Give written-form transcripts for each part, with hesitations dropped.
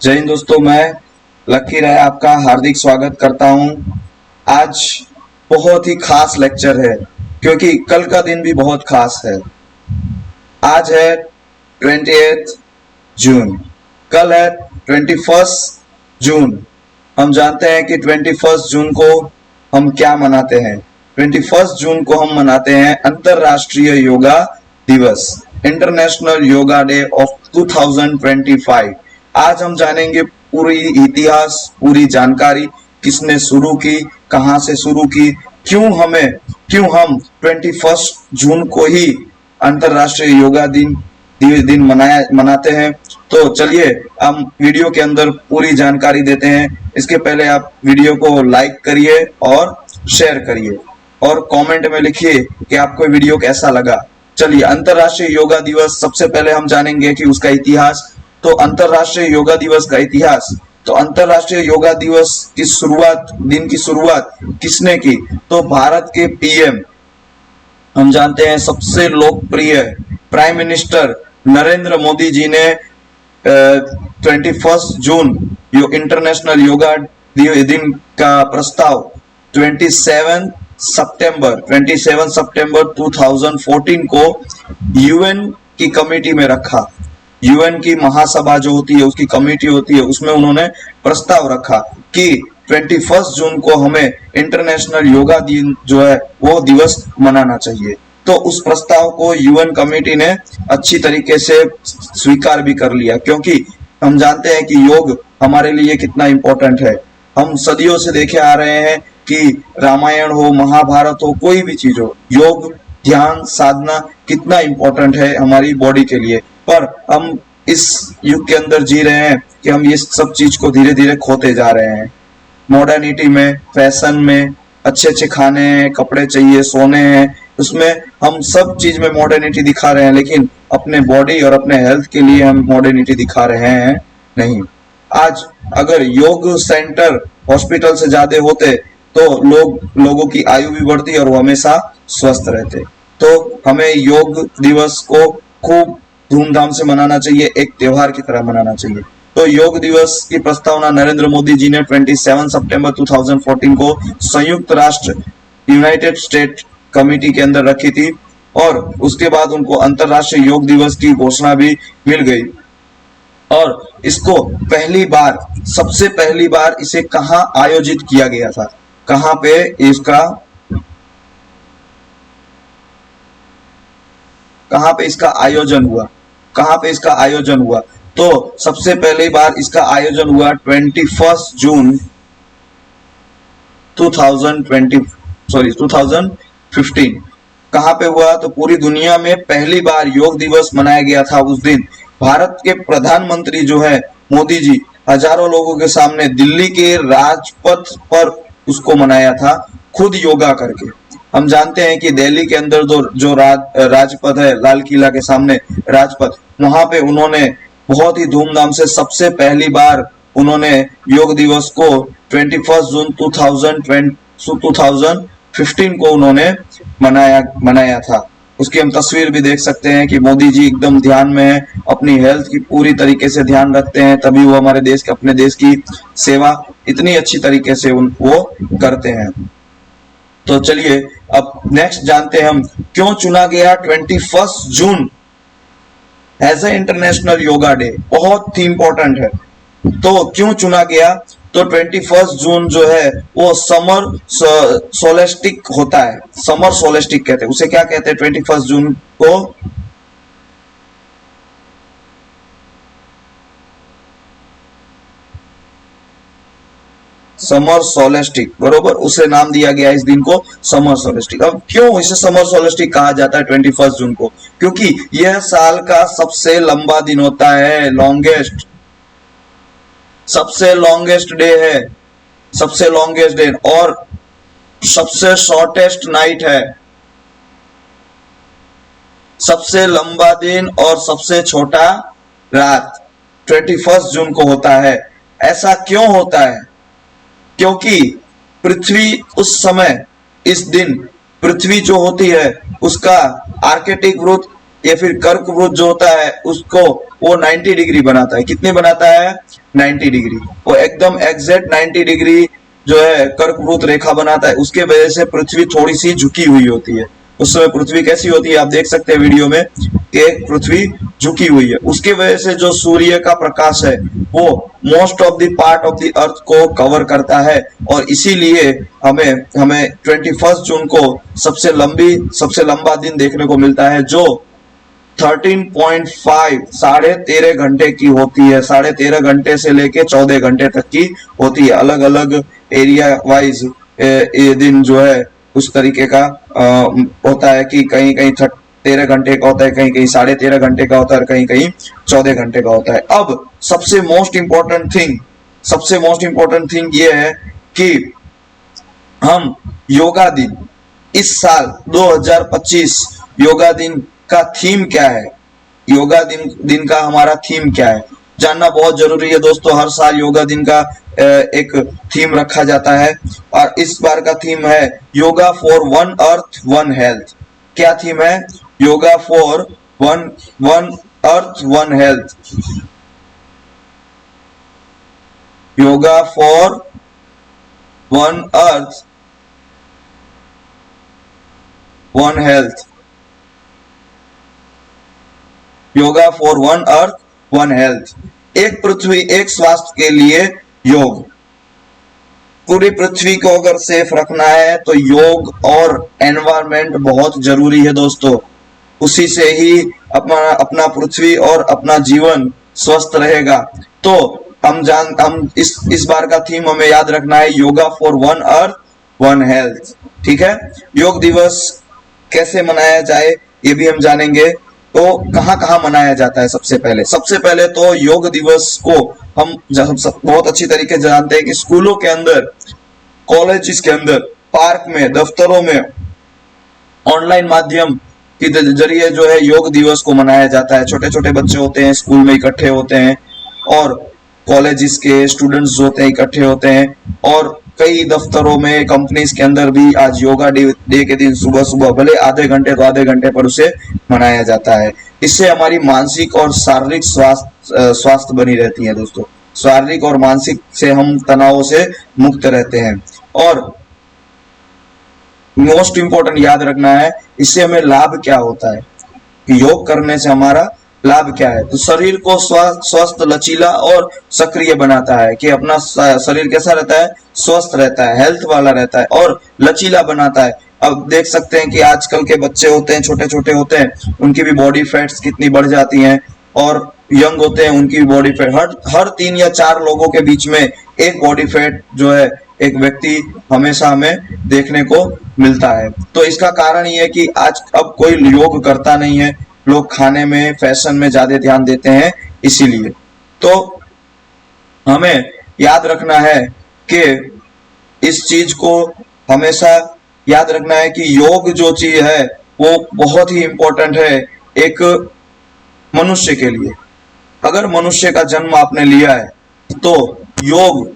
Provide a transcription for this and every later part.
जय हिंद दोस्तों, मैं लक्की राय आपका हार्दिक स्वागत करता हूं। आज बहुत ही खास लेक्चर है क्योंकि कल का दिन भी बहुत खास है। आज है 28 जून, कल है 21 जून। हम जानते हैं कि 21 जून को हम क्या मनाते हैं। 21 जून को हम मनाते हैं अंतरराष्ट्रीय योगा दिवस, इंटरनेशनल योगा डे ऑफ 2025। आज हम जानेंगे पूरी इतिहास, पूरी जानकारी, किसने शुरू की, कहां से शुरू की, क्यों हम 21 जून को ही अंतरराष्ट्रीय योगा दिन मनाते हैं। तो चलिए हम वीडियो के अंदर पूरी जानकारी देते हैं। इसके पहले आप वीडियो को लाइक करिए और शेयर करिए और कमेंट में लिखिए कि आपको वीडियो कैसा लगा। चलिए, अंतरराष्ट्रीय योगा दिवस, सबसे पहले हम जानेंगे कि उसका इतिहास। तो अंतरराष्ट्रीय योगा दिवस का इतिहास, तो अंतरराष्ट्रीय योगा दिवस की शुरुआत किसने की? तो भारत के पीएम, हम जानते हैं सबसे लोकप्रिय प्राइम मिनिस्टर नरेंद्र मोदी जी ने 21 जून इंटरनेशनल योगा दिन का प्रस्ताव 27 सितंबर 2014 को यूएन की कमेटी में रखा। यूएन की महासभा जो होती है, उसकी कमेटी होती है, उसमें उन्होंने प्रस्ताव रखा कि 21 जून को हमें इंटरनेशनल योगा दिन जो है वो दिवस मनाना चाहिए। तो उस प्रस्ताव को यूएन कमेटी ने अच्छी तरीके से स्वीकार भी कर लिया, क्योंकि हम जानते हैं कि योग हमारे लिए कितना इम्पोर्टेंट है। हम सदियों से देखे आ रहे हैं कि रामायण हो, महाभारत हो, कोई भी चीज हो, योग, ध्यान, साधना कितना इम्पोर्टेंट है हमारी बॉडी के लिए। पर हम इस युग के अंदर जी रहे हैं कि हम ये सब चीज को धीरे धीरे खोते जा रहे हैं। मॉडर्निटी में, फैशन में, अच्छे अच्छे खाने हैं, कपड़े चाहिए, सोने हैं, उसमें हम सब चीज में मॉडर्निटी दिखा रहे हैं, लेकिन अपने बॉडी और अपने हेल्थ के लिए हम मॉडर्निटी दिखा रहे हैं नहीं। आज अगर योग सेंटर हॉस्पिटल से ज्यादा होते तो लोगों की आयु भी बढ़ती और वो हमेशा स्वस्थ रहते। तो हमें योग दिवस को खूब धूमधाम से मनाना चाहिए, एक त्योहार की तरह मनाना चाहिए। तो योग दिवस की प्रस्तावना नरेंद्र मोदी जी ने 27 सितंबर 2014 को संयुक्त राष्ट्र यूनाइटेड स्टेट कमेटी के अंदर रखी थी और उसके बाद उनको अंतरराष्ट्रीय योग दिवस की घोषणा भी मिल गई। और इसको सबसे पहली बार इसे कहाँ आयोजित किया गया था? कहाँ पे इसका आयोजन हुआ? तो सबसे पहली बार इसका आयोजन हुआ 21 जून 2015। कहाँ पे हुआ? तो पूरी दुनिया में पहली बार योग दिवस मनाया गया था। उस दिन भारत के प्रधानमंत्री जो है मोदी जी, हजारों लोगों के सामने दिल्ली के राजपथ पर उसको मनाया था, खुद योगा करके। हम जानते हैं कि दिल्ली के अंदर जो राजपथ है, लाल किला के सामने राजपथ, वहां पे उन्होंने बहुत ही धूमधाम से सबसे पहली बार उन्होंने योग दिवस को 21 जून 2015 को उन्होंने मनाया था। उसकी हम तस्वीर भी देख सकते हैं कि मोदी जी एकदम ध्यान में है, अपनी हेल्थ की पूरी तरीके से ध्यान रखते हैं, तभी वो अपने देश की सेवा इतनी अच्छी तरीके से वो करते हैं। तो चलिए अब नेक्स्ट जानते हैं हम क्यों चुना गया 21 जून as a international yoga day. बहुत ही इंपॉर्टेंट है। तो क्यों चुना गया? तो 21 जून जो है वो समर सोलेस्टिक होता है। समर सोलेस्टिक कहते हैं उसे। क्या कहते हैं 21 जून को? समर सोलेस्टिक, बरोबर, उसे नाम दिया गया इस दिन को समर सोलेस्टिक। अब क्यों इसे समर सोलेस्टिक कहा जाता है 21 जून को? क्योंकि यह साल का सबसे लंबा दिन होता है, सबसे लॉन्गेस्ट डे है, और सबसे शॉर्टेस्ट नाइट है। सबसे लंबा दिन और सबसे छोटा रात 21 जून को होता है। ऐसा क्यों होता है? क्योंकि पृथ्वी उस समय, इस दिन पृथ्वी जो होती है उसका आर्कटिक वृत्त या फिर कर्कवृत्त जो होता है उसको वो 90 डिग्री बनाता है। कितनी बनाता है? 90 डिग्री। वो एकदम एग्जैक्ट 90 डिग्री जो है कर्कवृत्त रेखा बनाता है। उसके वजह से पृथ्वी थोड़ी सी झुकी हुई होती है। उस समय पृथ्वी कैसी होती है आप देख सकते हैं वीडियो में कि पृथ्वी झुकी हुई है। उसके वजह से जो सूर्य का प्रकाश है वो most of the part of the earth को कवर करता है और इसीलिए हमें हमें 21 जून को सबसे लंबा दिन देखने को मिलता है जो 13.5 13.5 घंटे की होती है। 13.5 घंटे से लेके 14 घंटे तक की होती है। अलग अलग एरिया वाइज ये दिन जो है उस तरीके का होता है कि कहीं कहीं 13 घंटे का होता है, कहीं कहीं 13.5 घंटे का होता है और कहीं कहीं 14 घंटे का होता है। अब सबसे मोस्ट इंपॉर्टेंट थिंग ये है कि हम योगा दिन इस साल 2025 योगा दिन का थीम क्या है, योगा दिन का हमारा थीम क्या है जानना बहुत जरूरी है दोस्तों। हर साल योगा दिन का एक थीम रखा जाता है और इस बार का थीम है yoga for one earth one health. क्या थीम है? Yoga for one earth one health. Yoga for one earth one health. Yoga for one earth one health. एक पृथ्वी एक स्वास्थ्य के लिए योग। पूरी पृथ्वी को अगर सेफ रखना है तो योग और एनवायरनमेंट बहुत जरूरी है दोस्तों। उसी से ही अपना पृथ्वी और अपना जीवन स्वस्थ रहेगा। तो हम इस बार का थीम हमें याद रखना है yoga for one earth one health. ठीक है। योग दिवस कैसे मनाया जाए ये भी हम जानेंगे। तो कहाँ कहाँ मनाया जाता है? सबसे पहले तो योग दिवस को हम बहुत अच्छी तरीके से जानते हैं कि स्कूलों के अंदर, कॉलेज के अंदर, पार्क में, दफ्तरों में ऑनलाइन माध्यम के जरिए जो है योग दिवस को मनाया जाता है। छोटे छोटे बच्चे होते हैं स्कूल में इकट्ठे होते हैं और कॉलेजेस के स्टूडेंट्स होते हैं इकट्ठे होते हैं और कई दफ्तरों में, कंपनीज के अंदर भी आज योगा डे के दिन सुबह सुबह भले आधे घंटे पर उसे मनाया जाता है। इससे हमारी मानसिक और शारीरिक स्वास्थ्य बनी रहती है दोस्तों। शारीरिक और मानसिक से हम तनाव से मुक्त रहते हैं। और मोस्ट इंपोर्टेंट याद रखना है इससे हमें लाभ क्या होता है कि योग करने से हमारा लाभ क्या है। तो शरीर को स्वस्थ, लचीला और सक्रिय बनाता है कि अपना शरीर कैसा रहता है? स्वस्थ रहता है, हेल्थ वाला रहता है और लचीला बनाता है। अब देख सकते हैं कि आजकल के बच्चे होते हैं, छोटे छोटे होते हैं, उनकी भी बॉडी फैट्स कितनी बढ़ जाती हैं और यंग होते हैं उनकी भी बॉडी फैट, हर 3 या 4 लोगों के बीच में एक बॉडी फैट जो है एक व्यक्ति हमेशा हमें देखने को मिलता है। तो इसका कारण ये है कि आज अब कोई योग करता नहीं है, लोग खाने में, फैशन में ज्यादा ध्यान देते हैं इसीलिए। तो हमें याद रखना है कि इस चीज को हमेशा याद रखना है कि योग जो चीज है वो बहुत ही इंपॉर्टेंट है एक मनुष्य के लिए। अगर मनुष्य का जन्म आपने लिया है तो योग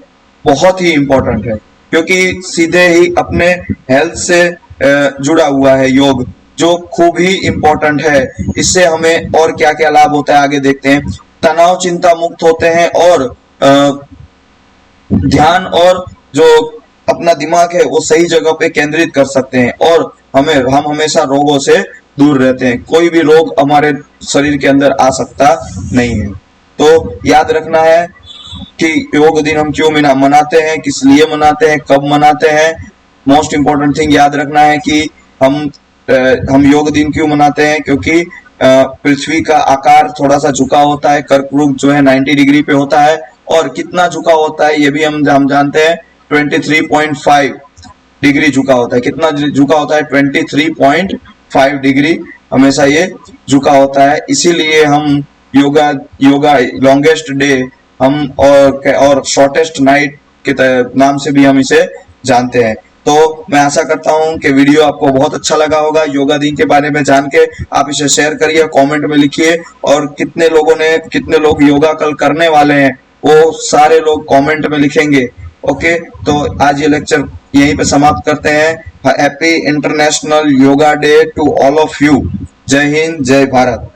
बहुत ही इंपॉर्टेंट है क्योंकि सीधे ही अपने हेल्थ से जुड़ा हुआ है योग, जो खूब ही इंपॉर्टेंट है। इससे हमें और क्या क्या लाभ होता है आगे देखते हैं। तनाव चिंता मुक्त होते हैं और ध्यान और जो अपना दिमाग है वो सही जगह पे केंद्रित कर सकते हैं और हम हमेशा रोगों से दूर रहते हैं। कोई भी रोग हमारे शरीर के अंदर आ सकता नहीं है। तो याद रखना है कि योग दिन हम क्यों मनाते हैं, किस लिए मनाते हैं, कब मनाते हैं। मोस्ट इंपॉर्टेंट थिंग याद रखना है कि हम योग दिन क्यों मनाते हैं क्योंकि पृथ्वी का आकार थोड़ा सा झुका होता है। कर्कवृत्त जो है 90 डिग्री पे होता है और कितना झुका होता है ये भी हम जानते हैं 23.5 डिग्री झुका होता है। कितना झुका होता है? 23.5 डिग्री हमेशा ये झुका होता है। इसीलिए हम योगा लॉन्गेस्ट डे हम और शॉर्टेस्ट नाइट के नाम से भी हम इसे जानते हैं। तो मैं आशा करता हूं कि वीडियो आपको बहुत अच्छा लगा होगा। योगा दिन के बारे में जान के आप इसे शेयर करिए, कमेंट में लिखिए और कितने लोग योगा कल करने वाले हैं वो सारे लोग कमेंट में लिखेंगे। ओके, तो आज ये लेक्चर यहीं पे समाप्त करते हैं। Happy international yoga day to all of you. जय हिंद, जय भारत।